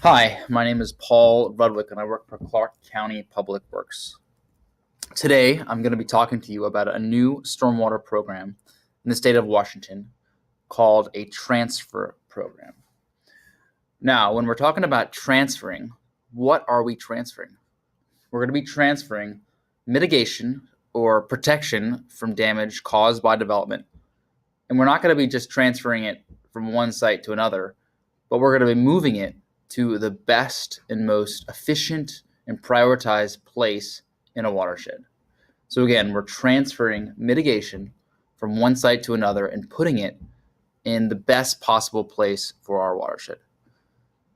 Hi, my name is Paul Rudwick and I work for Clark County Public Works. Today, I'm going to be talking to you about a new stormwater program in the state of Washington called a transfer program. Now, when we're talking about transferring, what are we transferring? We're going to be transferring mitigation or protection from damage caused by development. And we're not going to be just transferring it from one site to another, but we're going to be moving it to the best and most efficient and prioritized place in a watershed. So again, we're transferring mitigation from one site to another and putting it in the best possible place for our watershed.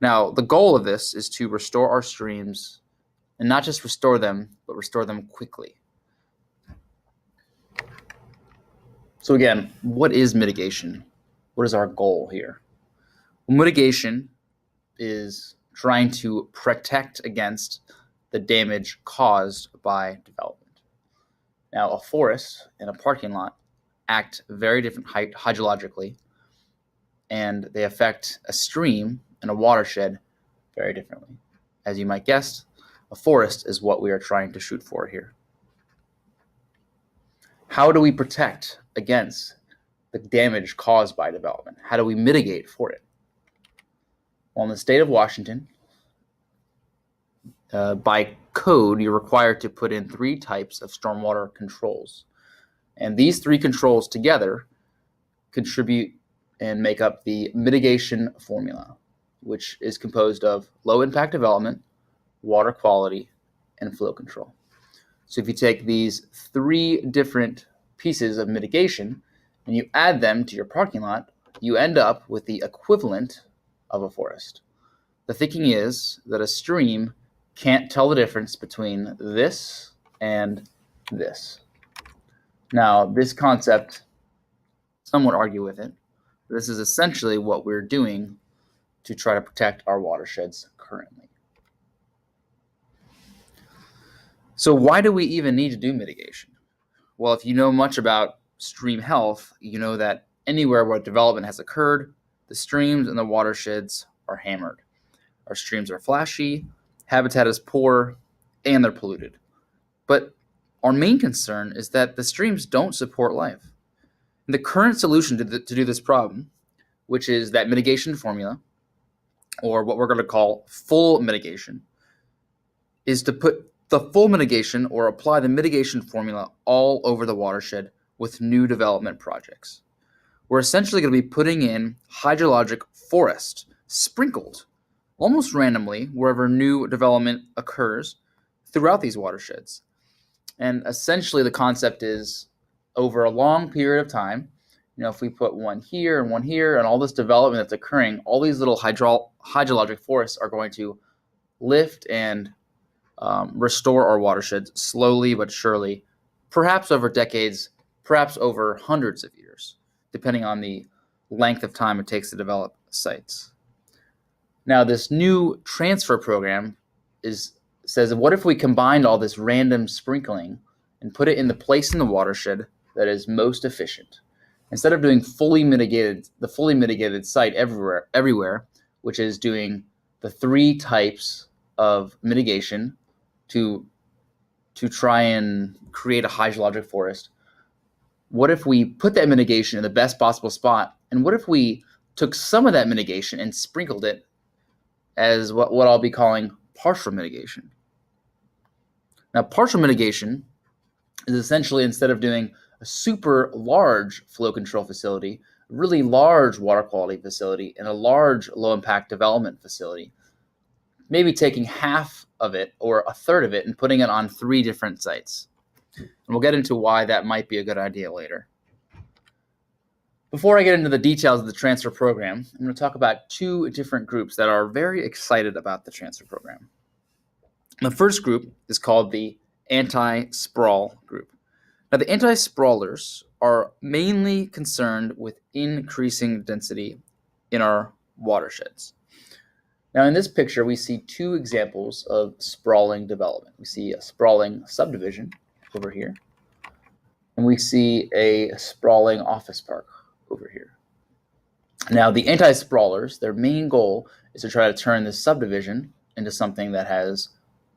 Now, the goal of this is to restore our streams, and not just restore them, but restore them quickly. So again, what is mitigation? What is our goal here? Well, mitigation is trying to protect against the damage caused by development. Now, a forest and a parking lot act very different hydrologically, and they affect a stream and a watershed very differently. As you might guess, a forest is what we are trying to shoot for here. How do we protect against the damage caused by development? How do we mitigate for it? Well, in the state of Washington, by code, you're required to put in 3 types of stormwater controls. And these 3 controls together contribute and make up the mitigation formula, which is composed of low impact development, water quality, and flow control. So if you take these 3 different pieces of mitigation and you add them to your parking lot, you end up with the equivalent of a forest. The thinking is that a stream can't tell the difference between this and this. Now, this concept, some would argue with it. This is essentially what we're doing to try to protect our watersheds currently. So why do we even need to do mitigation? Well, if you know much about stream health, you know that anywhere where development has occurred, the streams and the watersheds are hammered. Our streams are flashy, habitat is poor, and they're polluted. But our main concern is that the streams don't support life. And the current solution to do this problem, which is that mitigation formula, or what we're going to call full mitigation, is to put the full mitigation or apply the mitigation formula all over the watershed with new development projects. We're essentially going to be putting in hydrologic forest sprinkled almost randomly wherever new development occurs throughout these watersheds. And essentially the concept is over a long period of time, if we put one here and all this development that's occurring, all these little hydrologic forests are going to lift and restore our watersheds slowly but surely, perhaps over decades, perhaps over hundreds of years, depending on the length of time it takes to develop sites. Now, this new transfer program says, what if we combined all this random sprinkling and put it in the place in the watershed that is most efficient? Instead of doing the fully mitigated site everywhere, which is doing the 3 types of mitigation to try and create a hydrologic forest, what if we put that mitigation in the best possible spot? And what if we took some of that mitigation and sprinkled it as what I'll be calling partial mitigation? Now, partial mitigation is essentially, instead of doing a super large flow control facility, a really large water quality facility, and a large low impact development facility, maybe taking half of it or a third of it and putting it on 3 different sites. And we'll get into why that might be a good idea later. Before I get into the details of the transfer program, I'm going to talk about 2 different groups that are very excited about the transfer program. The first group is called the anti-sprawl group. Now, the anti-sprawlers are mainly concerned with increasing density in our watersheds. Now, in this picture, we see 2 examples of sprawling development. We see a sprawling subdivision over here, and we see a sprawling office park over here. Now, the anti-sprawlers, their main goal is to try to turn this subdivision into something that has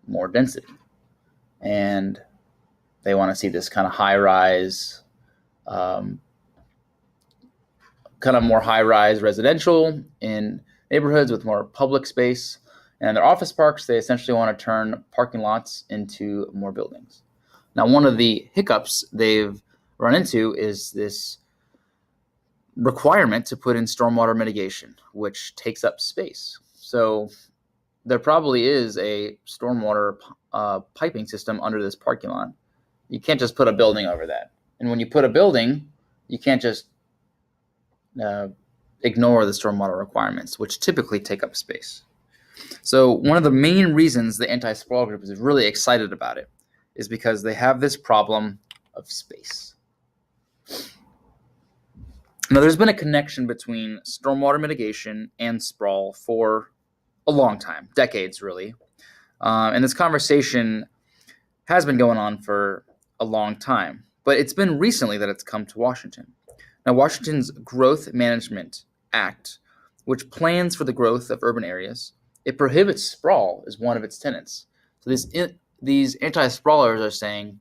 more density. And they want to see this kind of high-rise, kind of more high-rise residential in neighborhoods with more public space. And in their office parks, they essentially want to turn parking lots into more buildings. Now, one of the hiccups they've run into is this requirement to put in stormwater mitigation, which takes up space. So there probably is a stormwater piping system under this parking lot. You can't just put a building over that. And when you put a building, you can't just ignore the stormwater requirements, which typically take up space. So one of the main reasons the anti-sprawl group is really excited about it is because they have this problem of space. Now, there's been a connection between stormwater mitigation and sprawl for a long time, decades really. And this conversation has been going on for a long time, but it's been recently that it's come to Washington. Now, Washington's Growth Management Act, which plans for the growth of urban areas, it prohibits sprawl as one of its tenets. So these anti-sprawlers are saying,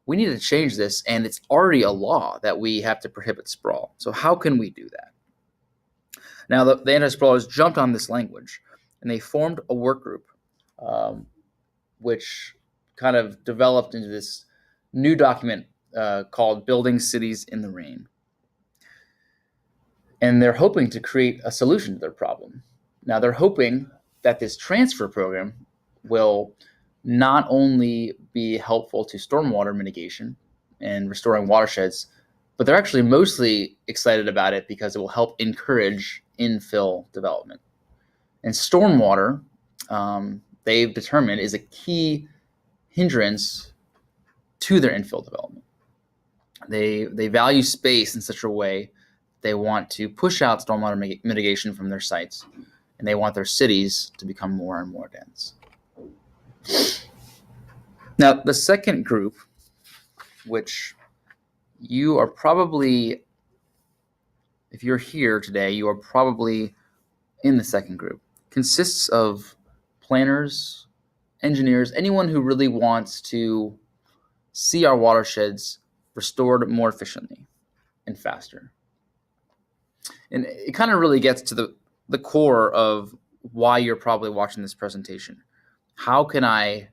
we need to change this, and it's already a law that we have to prohibit sprawl. So how can we do that? Now, the anti-sprawlers jumped on this language, and they formed a work group, which kind of developed into this new document called Building Cities in the Rain. And they're hoping to create a solution to their problem. Now, they're hoping that this transfer program will not only be helpful to stormwater mitigation and restoring watersheds, but they're actually mostly excited about it because it will help encourage infill development. And stormwater, they've determined, is a key hindrance to their infill development. They value space in such a way they want to push out stormwater mitigation from their sites, and they want their cities to become more and more dense. Now, the second group, which you are probably, if you're here today, you are probably in the second group, consists of planners, engineers, anyone who really wants to see our watersheds restored more efficiently and faster. And it kind of really gets to the core of why you're probably watching this presentation. How can I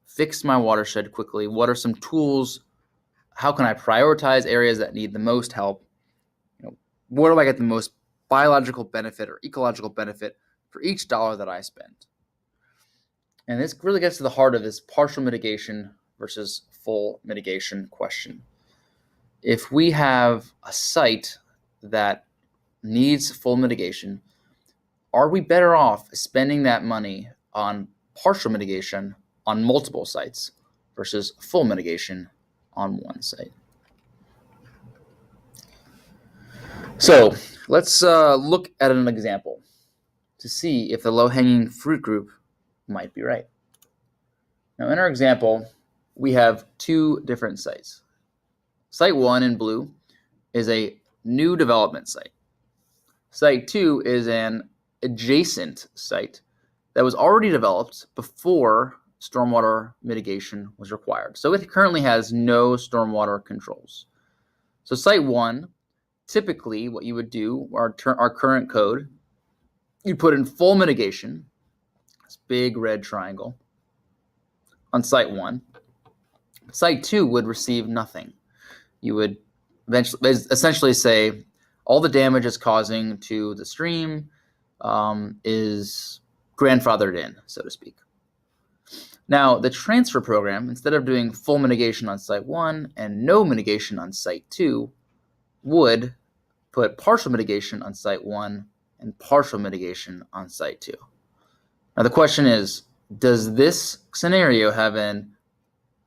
fix my watershed quickly? What are some tools? How can I prioritize areas that need the most help? Where do I get the most biological benefit or ecological benefit for each dollar that I spend? And this really gets to the heart of this partial mitigation versus full mitigation question. If we have a site that needs full mitigation, are we better off spending that money on partial mitigation on multiple sites versus full mitigation on one site? So let's look at an example to see if the low-hanging fruit group might be right. Now, in our example, we have two different sites. Site 1 in blue is a new development site. Site 2 is an adjacent site that was already developed before stormwater mitigation was required. So it currently has no stormwater controls. So Site 1, typically what you would do, our current code, you put in full mitigation, this big red triangle, on Site 1. Site 2 would receive nothing. You would essentially say all the damage it's causing to the stream is grandfathered in, so to speak. Now, the transfer program, instead of doing full mitigation on Site 1 and no mitigation on Site 2, would put partial mitigation on Site 1 and partial mitigation on Site 2. Now, the question is, does this scenario have an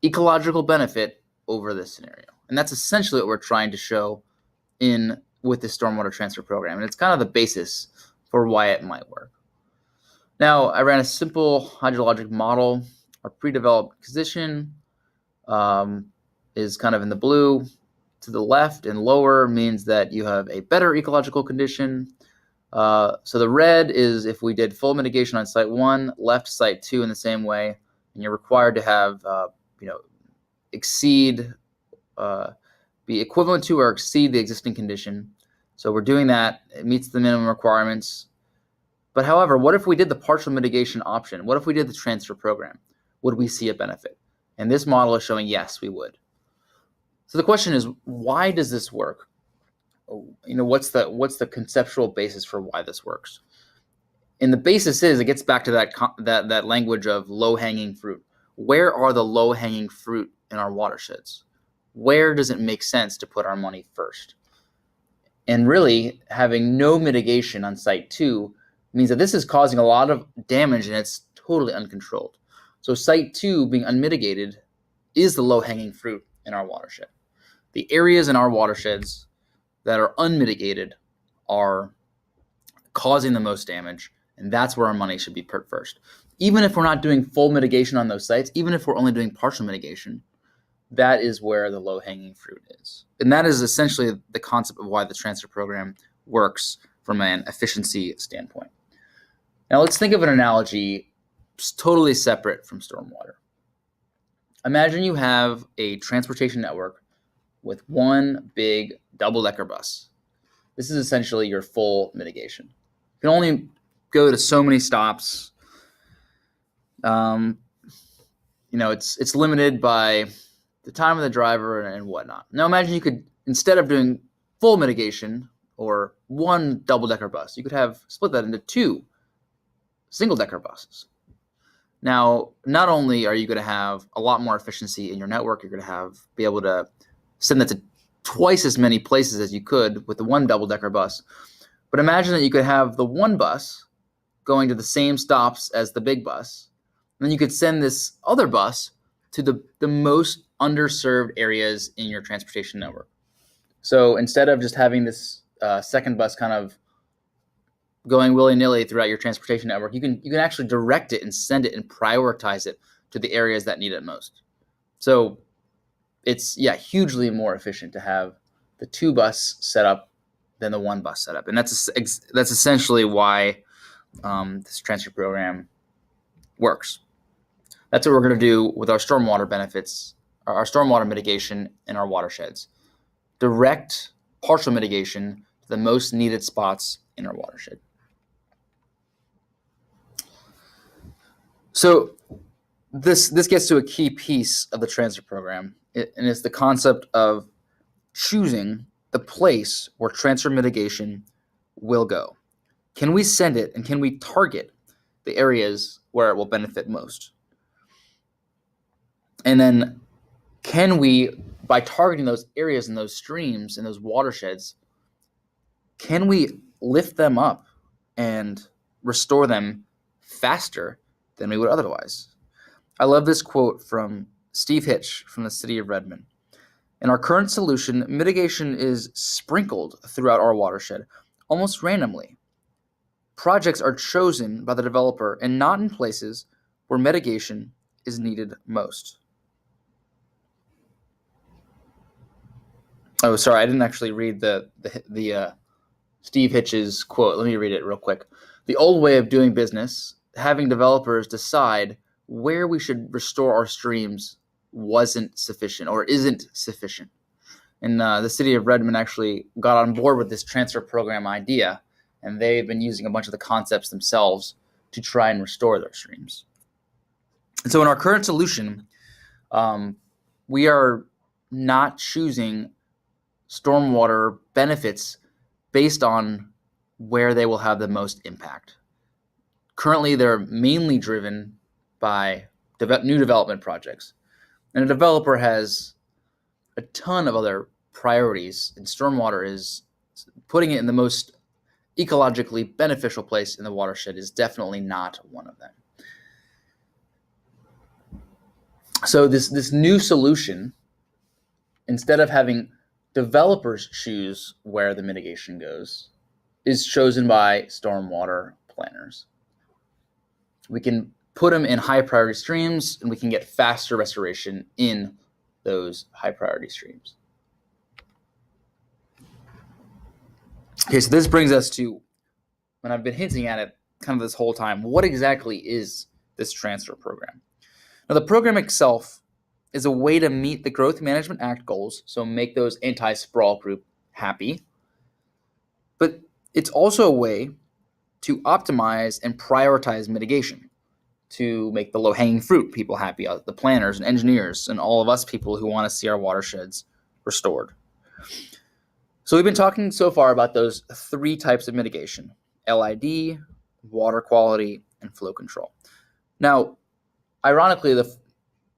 ecological benefit over this scenario? And that's essentially what we're trying to show with the stormwater transfer program. And it's kind of the basis for why it might work. Now, I ran a simple hydrologic model. Our pre-developed position is kind of in the blue. to the left and lower means that you have a better ecological condition. So the red is if we did full mitigation on site 1, left site 2 in the same way, and you're required to have exceed, be equivalent to or exceed the existing condition. So we're doing that. It meets the minimum requirements. But however, what if we did the partial mitigation option? What if we did the transfer program? Would we see a benefit? And this model is showing yes, we would. So the question is, why does this work? What's the conceptual basis for why this works? And the basis is, it gets back to that language of low-hanging fruit. Where are the low-hanging fruit in our watersheds? Where does it make sense to put our money first? And really, having no mitigation on site 2 means that this is causing a lot of damage and it's totally uncontrolled. So site 2 being unmitigated is the low-hanging fruit in our watershed. The areas in our watersheds that are unmitigated are causing the most damage, and that's where our money should be put first. Even if we're not doing full mitigation on those sites, even if we're only doing partial mitigation, that is where the low-hanging fruit is. And that is essentially the concept of why the transfer program works from an efficiency standpoint. Now let's think of an analogy totally separate from stormwater. Imagine you have a transportation network with one big double-decker bus. This is essentially your full mitigation. You can only go to so many stops. It's limited by the time of the driver and whatnot. Now imagine you could, instead of doing full mitigation or one double-decker bus, you could split that into 2 single-decker buses. Now, not only are you going to have a lot more efficiency in your network, you're going to be able to send that to twice as many places as you could with the one double-decker bus. But imagine that you could have the one bus going to the same stops as the big bus. And then you could send this other bus to the most underserved areas in your transportation network. So instead of just having this second bus kind of going willy-nilly throughout your transportation network, you can actually direct it and send it and prioritize it to the areas that need it most. So it's hugely more efficient to have the 2 bus setup than the 1 bus setup, and that's essentially why this transfer program works. That's what we're going to do with our stormwater benefits, our stormwater mitigation in our watersheds. Direct partial mitigation to the most needed spots in our watershed. So this gets to a key piece of the transfer program, and it's the concept of choosing the place where transfer mitigation will go. Can we send it and can we target the areas where it will benefit most? And then can we, by targeting those areas and those streams and those watersheds, can we lift them up and restore them faster than we would otherwise? I love this quote from Steve Hitch from the city of Redmond. In our current solution, mitigation is sprinkled throughout our watershed, almost randomly. Projects are chosen by the developer and not in places where mitigation is needed most. Oh, sorry, I didn't actually read the Steve Hitch's quote. Let me read it real quick. The old way of doing business, having developers decide where we should restore our streams, wasn't sufficient or isn't sufficient. And the city of Redmond actually got on board with this transfer program idea, and they've been using a bunch of the concepts themselves to try and restore their streams. And so in our current solution, we are not choosing stormwater benefits based on where they will have the most impact. Currently, they're mainly driven by new development projects. And a developer has a ton of other priorities, and stormwater is putting it in the most ecologically beneficial place in the watershed is definitely not one of them. So this new solution, instead of having developers choose where the mitigation goes, is chosen by stormwater planners. We can put them in high priority streams, and we can get faster restoration in those high priority streams. Okay, so this brings us to, and I've been hinting at it kind of this whole time, what exactly is this transfer program? Now, the program itself is a way to meet the Growth Management Act goals, so make those anti-sprawl group happy. But it's also a way to optimize and prioritize mitigation, to make the low-hanging fruit people happy, the planners and engineers and all of us people who want to see our watersheds restored. So we've been talking so far about those three types of mitigation: LID, water quality, and flow control. Now, ironically,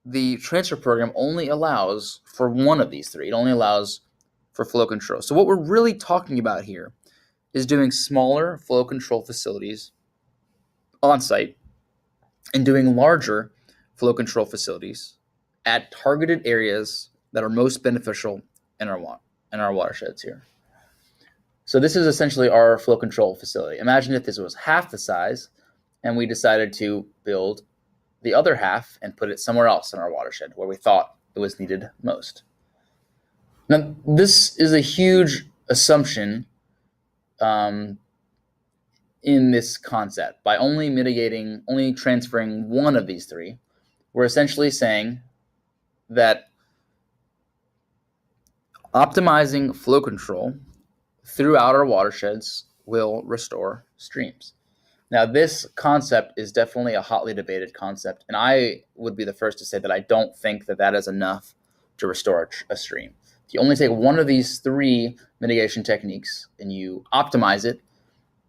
the transfer program only allows for one of these three. It only allows for flow control. So what we're really talking about here is doing smaller flow control facilities on site and doing larger flow control facilities at targeted areas that are most beneficial in our watersheds here. So this is essentially our flow control facility. Imagine if this was half the size and we decided to build the other half and put it somewhere else in our watershed where we thought it was needed most. Now, this is a huge assumption in this concept. By only transferring one of these three, we're essentially saying that optimizing flow control throughout our watersheds will restore streams. Now, this concept is definitely a hotly debated concept, and I would be the first to say that I don't think that that is enough to restore a stream. If you only take one of these three mitigation techniques and you optimize it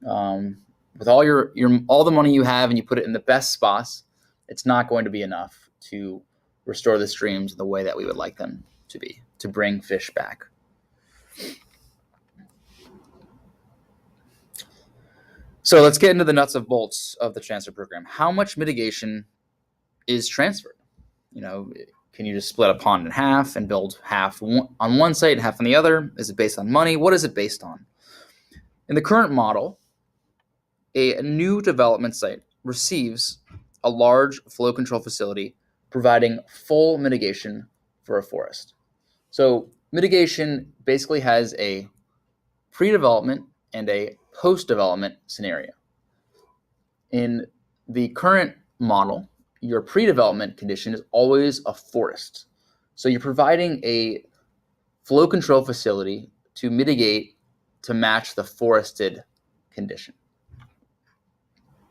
with all the money you have and you put it in the best spots, it's not going to be enough to restore the streams the way that we would like them to be, to bring fish back. So let's get into the nuts and bolts of the transfer program. How much mitigation is transferred? Can you just split a pond in half and build half on one site and half on the other? Is it based on money? What is it based on? In the current model, a new development site receives a large flow control facility providing full mitigation for a forest. So mitigation basically has a pre-development and a post-development scenario. In the current model, your pre-development condition is always a forest. So you're providing a flow control facility to mitigate to match the forested condition.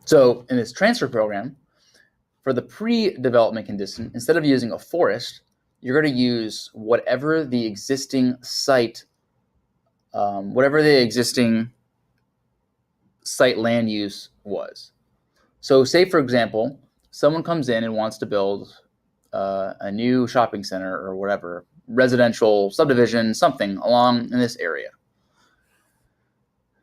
So in this transfer program, for the pre-development condition, instead of using a forest, you're going to use whatever the existing site land use was. So say, for example, someone comes in and wants to build a new shopping center or whatever, residential subdivision, something along in this area.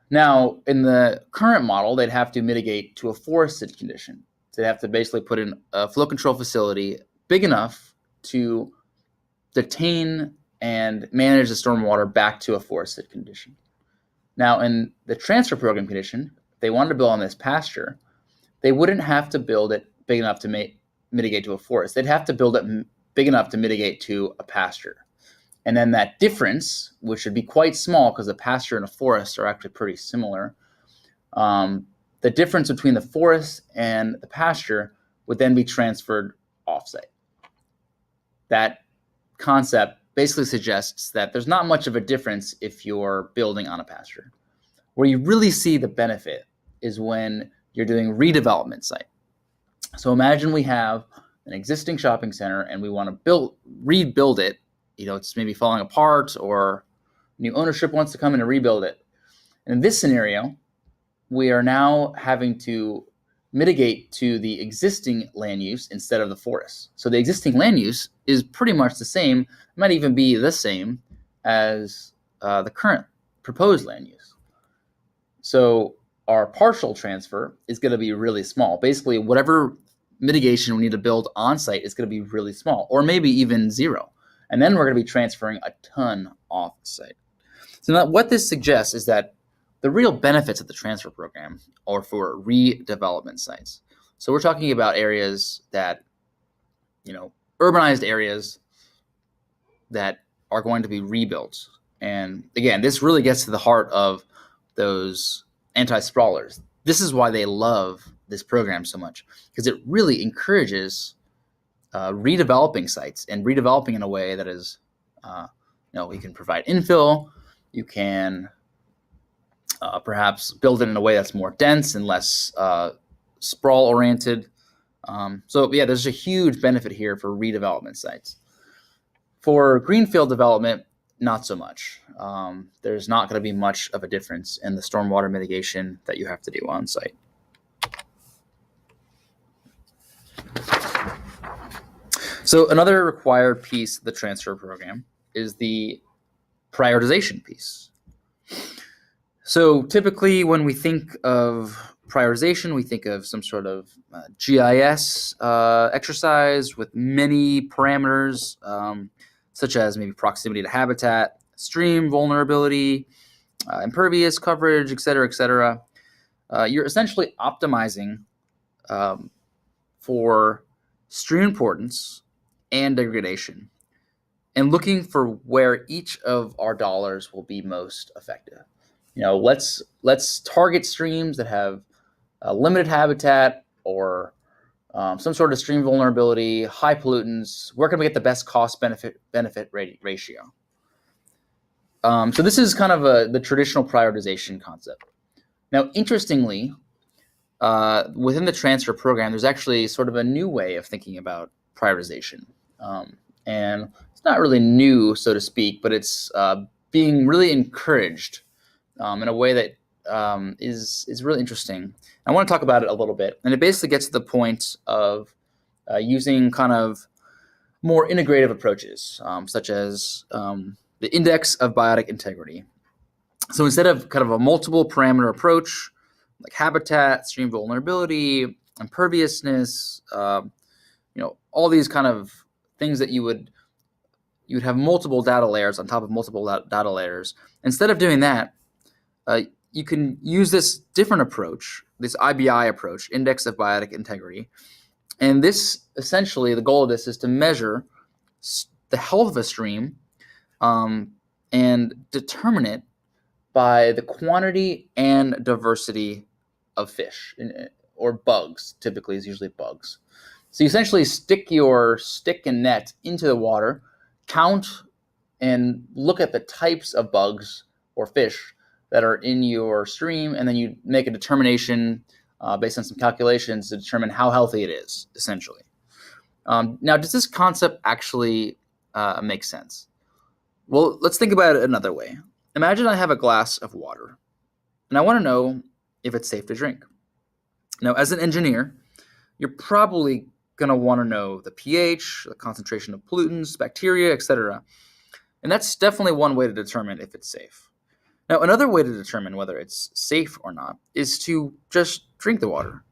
Now, in the current model, they'd have to mitigate to a forested condition. So they'd have to basically put in a flow control facility big enough to detain and manage the stormwater back to a forested condition. Now, in the transfer program condition, if they wanted to build on this pasture, they wouldn't have to build it big enough to mitigate to a forest. They'd have to build it big enough to mitigate to a pasture. And then that difference, which would be quite small because the pasture and a forest are actually pretty similar, the difference between the forest and the pasture would then be transferred offsite. That concept basically suggests that there's not much of a difference if you're building on a pasture. Where you really see the benefit is when you're doing redevelopment site. So imagine we have an existing shopping center and we want to rebuild it. It's maybe falling apart or new ownership wants to come in and rebuild it. And in this scenario, we are now having to mitigate to the existing land use instead of the forest. So the existing land use is pretty much the same, it might even be the same as the current proposed land use. So our partial transfer is going to be really small. Basically, whatever mitigation we need to build on site is going to be really small, or maybe even zero. And then we're going to be transferring a ton off site. So now what this suggests is that the real benefits of the transfer program are for redevelopment sites. So we're talking about areas that, urbanized areas that are going to be rebuilt. And again, this really gets to the heart of those anti-sprawlers. This is why they love this program so much, because it really encourages redeveloping sites and redeveloping in a way that is, you can provide infill, you can perhaps build it in a way that's more dense and less sprawl-oriented. There's a huge benefit here for redevelopment sites. For greenfield development, not so much. There's not going to be much of a difference in the stormwater mitigation that you have to do on site. So another required piece of the transfer program is the prioritization piece. So typically when we think of prioritization, we think of some sort of GIS exercise with many parameters, such as maybe proximity to habitat, stream vulnerability, impervious coverage, et cetera, et cetera. You're essentially optimizing for stream importance and degradation, and looking for where each of our dollars will be most effective. Let's target streams that have limited habitat or some sort of stream vulnerability, high pollutants. Where can we get the best cost benefit ratio? So this is kind of the traditional prioritization concept. Now, interestingly, within the transfer program, there's actually sort of a new way of thinking about prioritization. And it's not really new, so to speak, but it's being really encouraged in a way that is really interesting. I want to talk about it a little bit. And it basically gets to the point of using kind of more integrative approaches, such as the index of biotic integrity. So instead of kind of a multiple parameter approach, like habitat, stream vulnerability, imperviousness, all these kind of things that you'd have multiple data layers on top of multiple data layers. Instead of doing that, you can use this different approach, this IBI approach, index of biotic integrity. And this, essentially, the goal of this is to measure the health of a stream and determine it by the quantity and diversity of fish or bugs. Typically, it's usually bugs. So you essentially stick your stick and net into the water, count and look at the types of bugs or fish that are in your stream, and then you make a determination based on some calculations to determine how healthy it is, essentially. Now, does this concept actually make sense? Well, let's think about it another way. Imagine I have a glass of water, and I want to know if it's safe to drink. Now, as an engineer, you're probably going to want to know the pH, the concentration of pollutants, bacteria, etc. And that's definitely one way to determine if it's safe. Now, another way to determine whether it's safe or not is to just drink the water,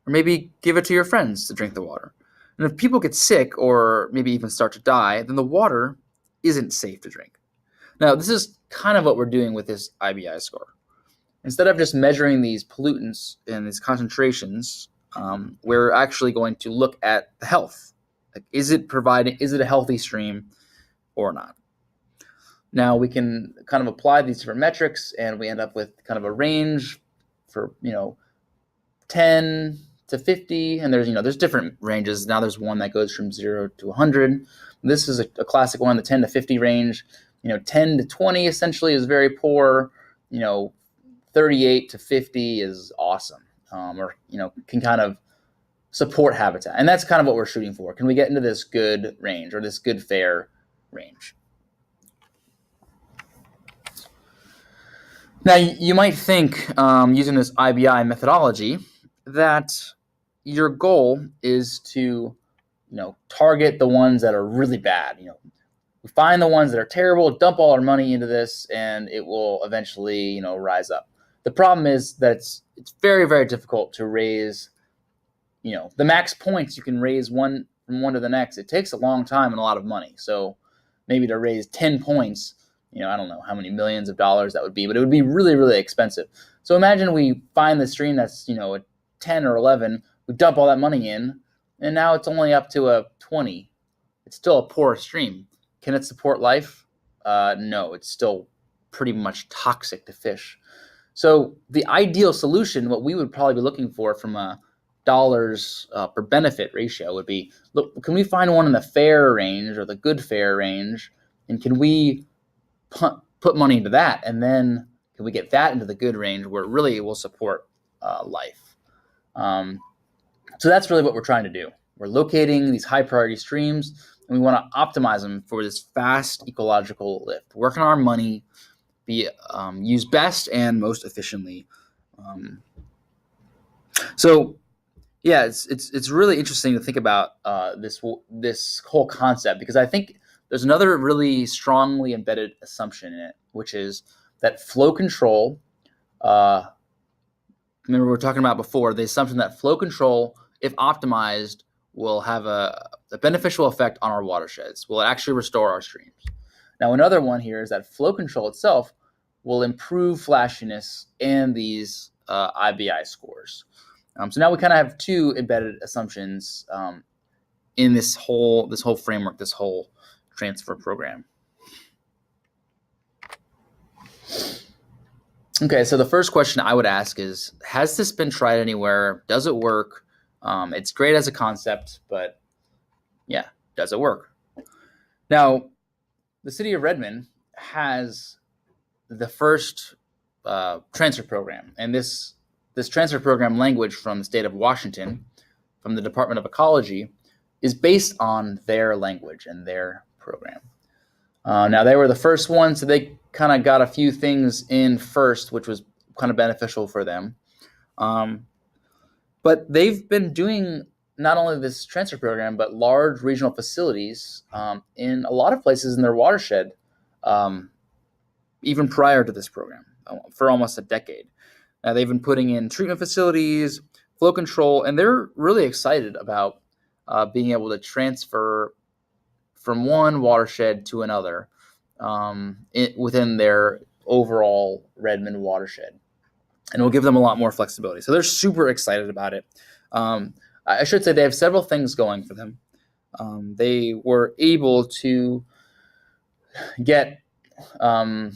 or maybe give it to your friends to drink the water. And if people get sick or maybe even start to die, then the water isn't safe to drink. Now, this is kind of what we're doing with this IBI score. Instead of just measuring these pollutants and these concentrations, we're actually going to look at the health. Like, is it a healthy stream or not? Now we can kind of apply these different metrics, and we end up with kind of a range for 10 to 50, and there's different ranges. Now there's one that goes from 0 to 100. This is a classic one, the 10 to 50 range. 10 to 20 essentially is very poor. 38 to 50 is awesome, or can kind of support habitat, and that's kind of what we're shooting for. Can we get into this good range, or this good fair range? Now, you might think, using this IBI methodology, that your goal is to, target the ones that are really bad. We find the ones that are terrible, dump all our money into this, and it will eventually, rise up. The problem is that it's very, very difficult to raise, the max points you can raise from one to the next. It takes a long time and a lot of money. So maybe to raise 10 points, I don't know how many millions of dollars that would be, but it would be really, really expensive. So imagine we find the stream that's, a 10 or 11, we dump all that money in, and now it's only up to a 20. It's still a poor stream. Can it support life? No, it's still pretty much toxic to fish. So the ideal solution, what we would probably be looking for from a dollars per benefit ratio would be, look, can we find one in the fair range or the good fair range? And can we put money into that? And then can we get that into the good range where it really will support life? So that's really what we're trying to do. We're locating these high priority streams, and we want to optimize them for this fast ecological lift. Work on our money, be used best and most efficiently. So yeah, it's really interesting to think about this whole concept, because I think there's another really strongly embedded assumption in it, which is that flow control. Remember, we were talking about before the assumption that flow control, if optimized, will have a beneficial effect on our watersheds. Will it actually restore our streams? Now, another one here is that flow control itself will improve flashiness and these IBI scores. So now we kind of have two embedded assumptions in this whole framework, this whole transfer program. Okay, so the first question I would ask is, has this been tried anywhere? Does it work? It's great as a concept, but yeah, does it work? Now, the city of Redmond has the first transfer program, and this transfer program language from the state of Washington, from the Department of Ecology, is based on their language and their program. Now, they were the first ones, so they kind of got a few things in first, which was kind of beneficial for them. But they've been doing not only this transfer program, but large regional facilities in a lot of places in their watershed, even prior to this program, for almost a decade. Now, they've been putting in treatment facilities, flow control, and they're really excited about being able to transfer from one watershed to another within their overall Redmond watershed. And it will give them a lot more flexibility. So they're super excited about it. I should say they have several things going for them. They were able to get an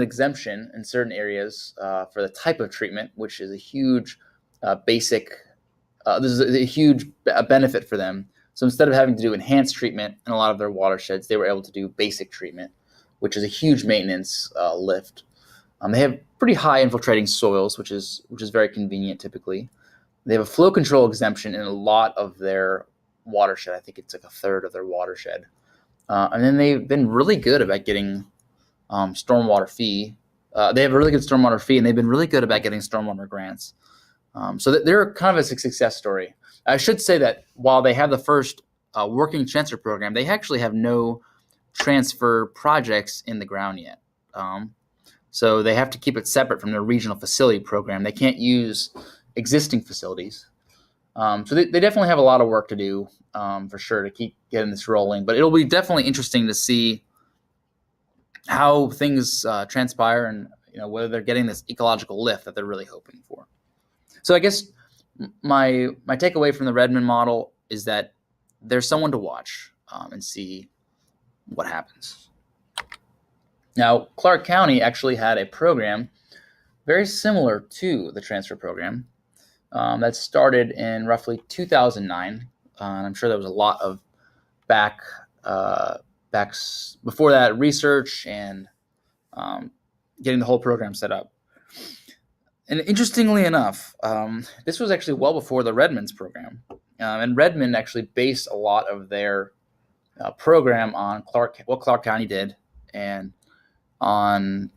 exemption in certain areas for the type of treatment, which is a huge this is a huge benefit for them. So instead of having to do enhanced treatment in a lot of their watersheds, they were able to do basic treatment, which is a huge maintenance lift. They have pretty high infiltrating soils, which is very convenient typically. They have a flow control exemption in a lot of their watershed. I think it's like a third of their watershed. And then they've been really good about getting stormwater fee. They have a really good stormwater fee, and they've been really good about getting stormwater grants. So they're kind of a success story. I should say that while they have the first working transfer program, they actually have no transfer projects in the ground yet. So they have to keep it separate from their regional facility program. They can't use existing facilities. So they definitely have a lot of work to do for sure to keep getting this rolling. But it'll be definitely interesting to see how things transpire, and whether they're getting this ecological lift that they're really hoping for. So I guess my takeaway from the Redmond model is that there's someone to watch and see what happens. Now, Clark County actually had a program very similar to the transfer program that started in roughly 2009. And I'm sure there was a lot of before that research and getting the whole program set up. And interestingly enough, this was actually well before the Redmond's program. And Redmond actually based a lot of their program on what Clark County did, and on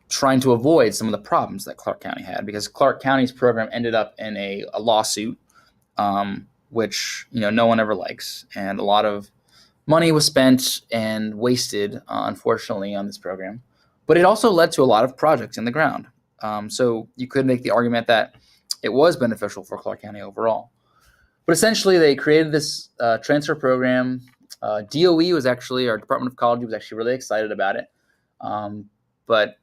trying to avoid some of the problems that Clark County had, because Clark County's program ended up in a lawsuit, which no one ever likes, and a lot of money was spent and wasted, unfortunately, on this program. But it also led to a lot of projects in the ground. So you could make the argument that it was beneficial for Clark County overall. But essentially, they created this transfer program. DOE was actually, our Department of Ecology was actually really excited about it. But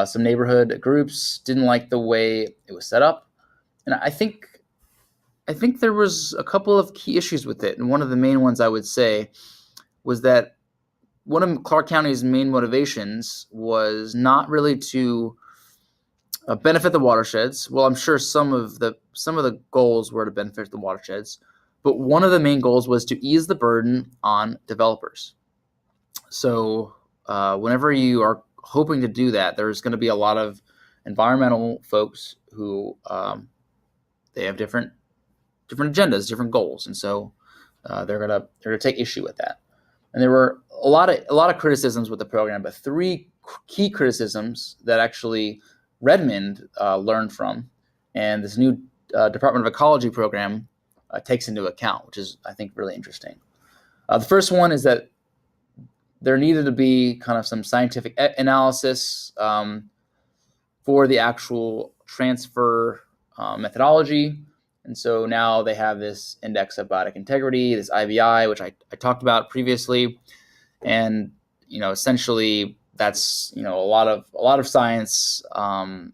some neighborhood groups didn't like the way it was set up. And I think there was a couple of key issues with it. And one of the main ones I would say was that one of Clark County's main motivations was not really to benefit the watersheds. Well, I'm sure some of the goals were to benefit the watersheds, but one of the main goals was to ease the burden on developers. So whenever you are hoping to do that, there's going to be a lot of environmental folks who they have different agendas, different goals, and so they're gonna take issue with that. And there were a lot of criticisms with the program, but three key criticisms that actually Redmond learned from, and this new Department of Ecology program takes into account, which is, I think, really interesting. The first one is that there needed to be kind of some scientific analysis for the actual transfer methodology. And so now they have this index of biotic integrity, this IBI, which I talked about previously. And, essentially that's, a lot of science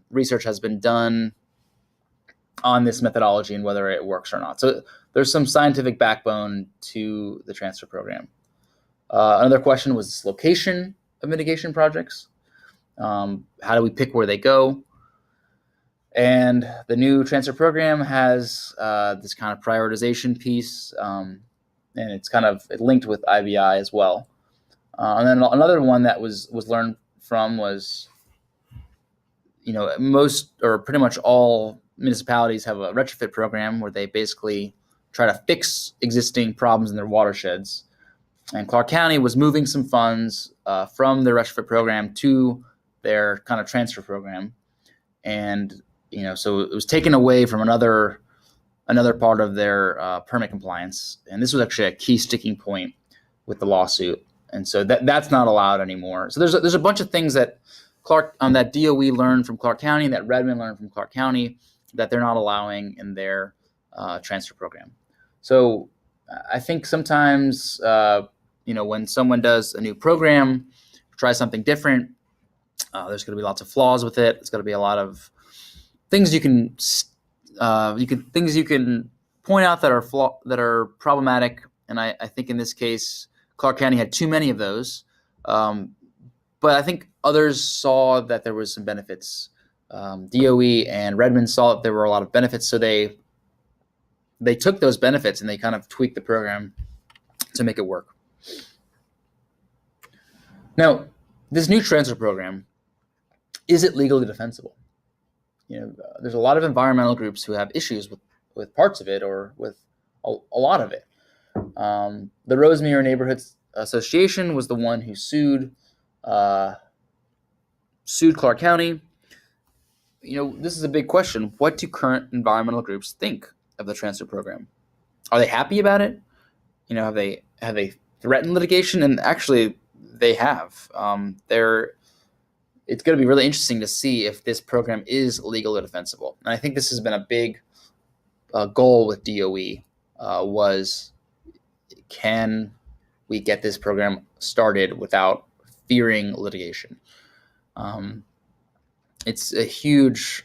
research has been done on this methodology and whether it works or not. So there's some scientific backbone to the transfer program. Another question was this location of mitigation projects. How do we pick where they go? And the new transfer program has this kind of prioritization piece, and it's kind of linked with IBI as well. And then another one that was learned from was, most or pretty much all municipalities have a retrofit program where they basically try to fix existing problems in their watersheds. And Clark County was moving some funds from their retrofit program to their kind of transfer program. And, so it was taken away from another part of their permit compliance. And this was actually a key sticking point with the lawsuit. And so that's not allowed anymore. So there's a bunch of things that that DOE learned from Clark County, that Redmond learned from Clark County, that they're not allowing in their transfer program. So I think sometimes, when someone does a new program, try something different, there's going to be lots of flaws with it. It's going to be a lot of things you can point out that are problematic. And I think in this case, Clark County had too many of those. But I think others saw that there was some benefits. DOE and Redmond saw that there were a lot of benefits, so they took those benefits and they kind of tweaked the program to make it work. Now, this new transfer program, is it legally defensible? There's a lot of environmental groups who have issues with parts of it or with a lot of it. The Rosemere Neighborhoods Association was the one who sued Clark County. This is a big question. What do current environmental groups think of the transfer program? Are they happy about it? Have they threatened litigation? And actually, they have. It's going to be really interesting to see if this program is legally defensible. And I think this has been a big goal with DOE was, can we get this program started without fearing litigation? It's a huge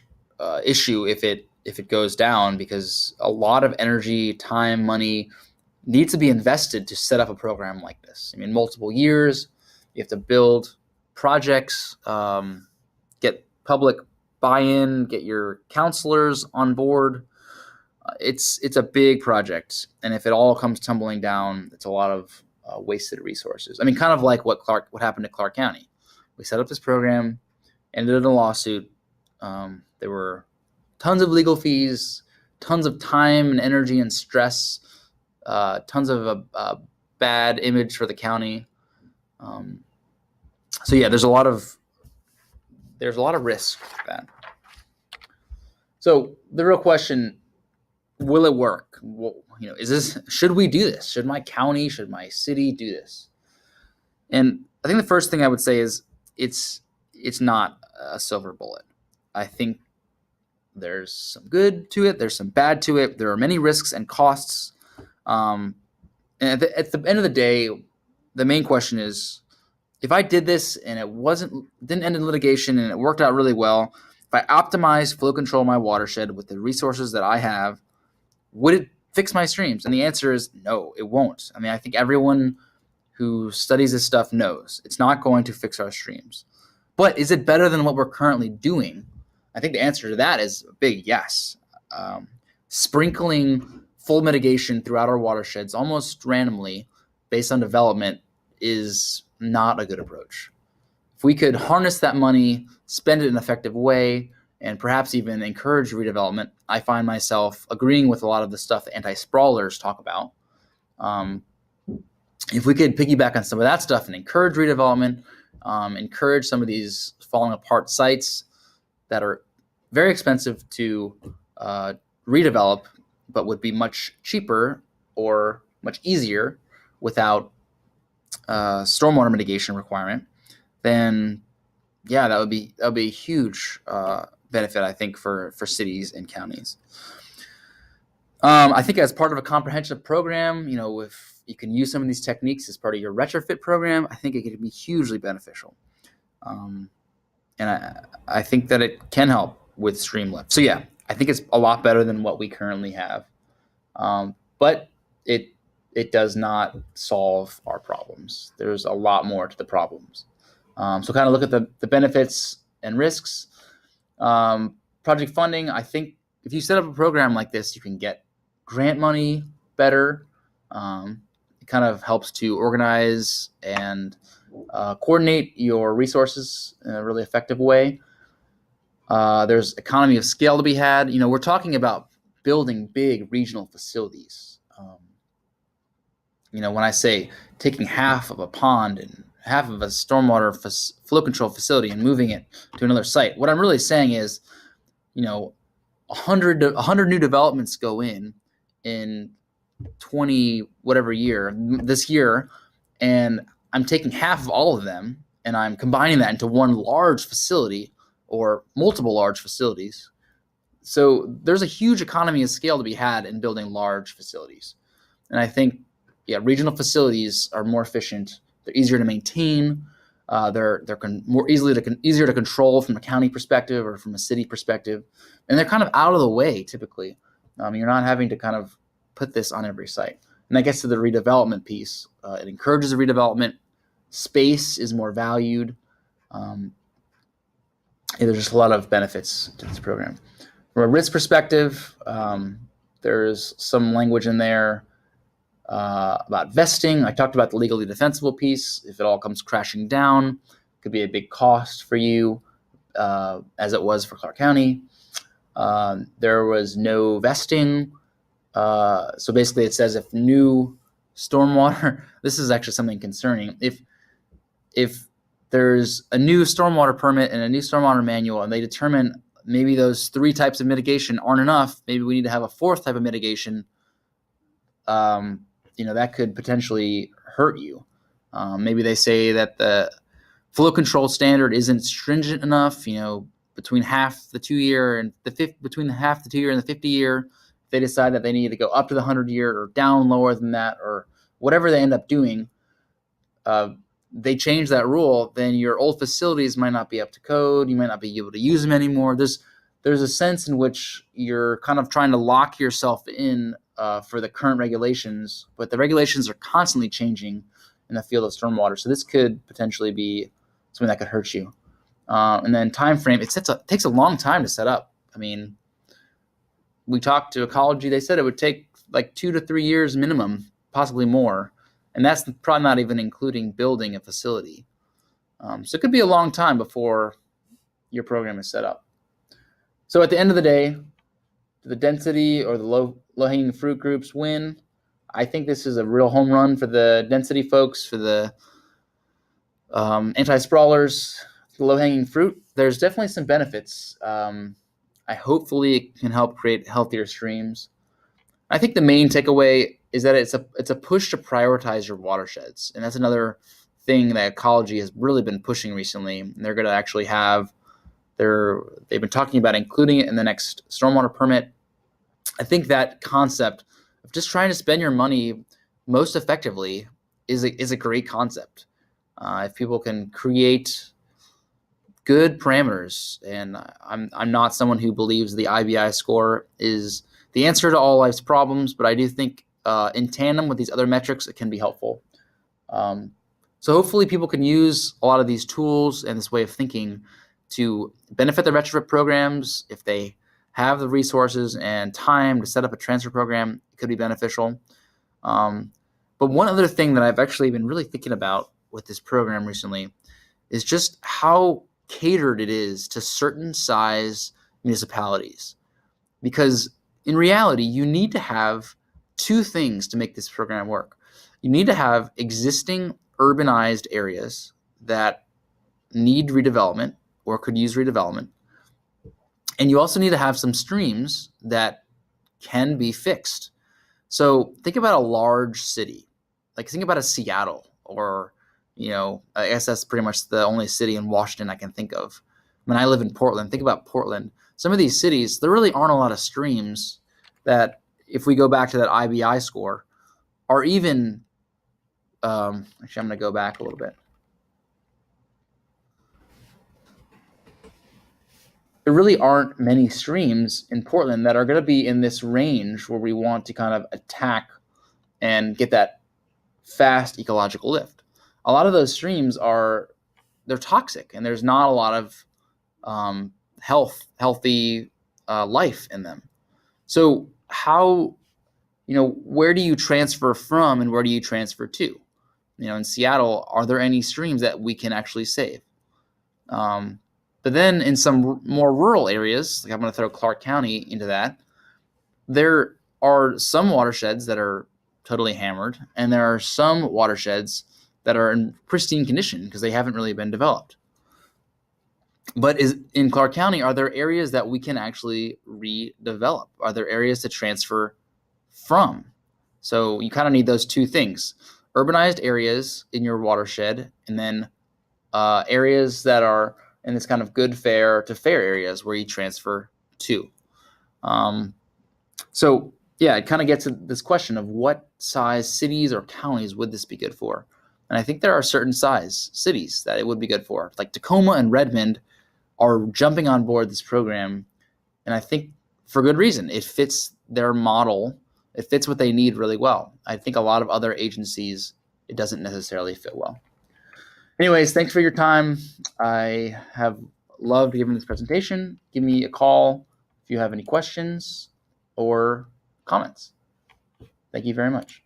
issue if it goes down, because a lot of energy, time, money needs to be invested to set up a program like this. Multiple years. You have to build projects, get public buy-in, get your counselors on board. It's a big project, and if it all comes tumbling down, it's a lot of wasted resources. Kind of like what happened to Clark County. We set up this program, ended in a lawsuit. There were tons of legal fees, tons of time and energy and stress, tons of a bad image for the county. So yeah, there's a lot of risk with that. So the real question, will it work? Should we do this? Should my county, should my city do this? And I think the first thing I would say is it's not a silver bullet. I think there's some good to it. There's some bad to it. There are many risks and costs. And at the end of the day, the main question is, if I did this and it didn't end in litigation and it worked out really well, if I optimize flow control my watershed with the resources that I have, would it fix my streams? And the answer is no, it won't. I think everyone who studies this stuff knows it's not going to fix our streams. But is it better than what we're currently doing? I think the answer to that is a big yes. Sprinkling full mitigation throughout our watersheds almost randomly based on development is not a good approach. If we could harness that money, spend it in an effective way, and perhaps even encourage redevelopment, I find myself agreeing with a lot of the stuff that anti-sprawlers talk about. If we could piggyback on some of that stuff and encourage redevelopment, encourage some of these falling apart sites that are very expensive to redevelop, but would be much cheaper or much easier without stormwater mitigation requirement, then yeah, that would be a huge benefit, I think, for cities and counties. I think as part of a comprehensive program, if you can use some of these techniques as part of your retrofit program, I think it could be hugely beneficial. And I think that it can help with stream lift. So yeah, I think it's a lot better than what we currently have. But it does not solve our problems. There's a lot more to the problems. So kind of look at the benefits and risks. Project funding, I think if you set up a program like this, you can get grant money better. It kind of helps to organize and coordinate your resources in a really effective way. There's economy of scale to be had. We're talking about building big regional facilities. When I say taking half of a pond and half of a stormwater flow control facility and moving it to another site, what I'm really saying is, 100 new developments go in 20 whatever year this year, and I'm taking half of all of them and I'm combining that into one large facility or multiple large facilities. So there's a huge economy of scale to be had in building large facilities. And I think, regional facilities are more efficient. They're easier to maintain. They're easier to control from a county perspective or from a city perspective. And they're kind of out of the way typically. You're not having to kind of put this on every site. And that gets to the redevelopment piece. It encourages the redevelopment. Space is more valued. There's just a lot of benefits to this program. From a risk perspective, there's some language in there about vesting. I talked about the legally defensible piece. If it all comes crashing down, it could be a big cost for you, as it was for Clark County. There was no vesting. So basically it says if new stormwater, this is actually something concerning. If there's a new stormwater permit and a new stormwater manual and they determine maybe those 3 types of mitigation aren't enough, maybe we need to have a 4th type of mitigation, that could potentially hurt you. Maybe they say that the flow control standard isn't stringent enough, between half the 2-year and between the half the 2-year and the 50-year. If they decide that they need to go up to the 100-year or down lower than that, or whatever they end up doing, they change that rule, then your old facilities might not be up to code. You might not be able to use them anymore. There's a sense in which you're kind of trying to lock yourself in for the current regulations, but the regulations are constantly changing in the field of stormwater. So this could potentially be something that could hurt you. And then time frame, it takes a long time to set up. I mean, we talked to Ecology. They said it would take like 2 to 3 years minimum, possibly more. And that's probably not even including building a facility. So it could be a long time before your program is set up. So at the end of the day, the density or the low-hanging fruit groups win. I think this is a real home run for the density folks, for the anti-sprawlers, the low-hanging fruit. There's definitely some benefits. Hopefully it can help create healthier streams. I think the main takeaway is that it's a push to prioritize your watersheds. And that's another thing that Ecology has really been pushing recently. And they're going to actually have they've been talking about including it in the next stormwater permit. I think that concept of just trying to spend your money most effectively is a great concept. If people can create good parameters, and I'm not someone who believes the IBI score is the answer to all life's problems, but I do think in tandem with these other metrics, it can be helpful. So hopefully people can use a lot of these tools and this way of thinking to benefit their retrofit programs. If they have the resources and time to set up a transfer program, it could be beneficial. But one other thing that I've actually been really thinking about with this program recently is just how catered it is to certain size municipalities. Because in reality, you need to have two things to make this program work. You need to have existing urbanized areas that need redevelopment or could use redevelopment. And you also need to have some streams that can be fixed. So think about a large city, like think about a Seattle, or, I guess that's pretty much the only city in Washington I can think of. When I live in Portland, think about Portland. Some of these cities, there really aren't a lot of streams that, if we go back to that IBI score, are even, actually, I'm going to go back a little bit. There really aren't many streams in Portland that are going to be in this range where we want to kind of attack and get that fast ecological lift. A lot of those streams they're toxic, and there's not a lot of healthy life in them. So where do you transfer from and where do you transfer to? In Seattle, are there any streams that we can actually save? But then in some more rural areas, like I'm going to throw Clark County into that, there are some watersheds that are totally hammered, and there are some watersheds that are in pristine condition because they haven't really been developed. But in Clark County, are there areas that we can actually redevelop? Are there areas to transfer from? So you kind of need those two things: urbanized areas in your watershed, and then areas that are in this kind of good fair to fair areas where you transfer to. So yeah, it kind of gets to this question of what size cities or counties would this be good for? And I think there are certain size cities that it would be good for. Like Tacoma and Redmond are jumping on board this program, and I think for good reason. It fits their model. It fits what they need really well. I think a lot of other agencies, it doesn't necessarily fit well. Anyways, thanks for your time. I have loved giving this presentation. Give me a call if you have any questions or comments. Thank you very much.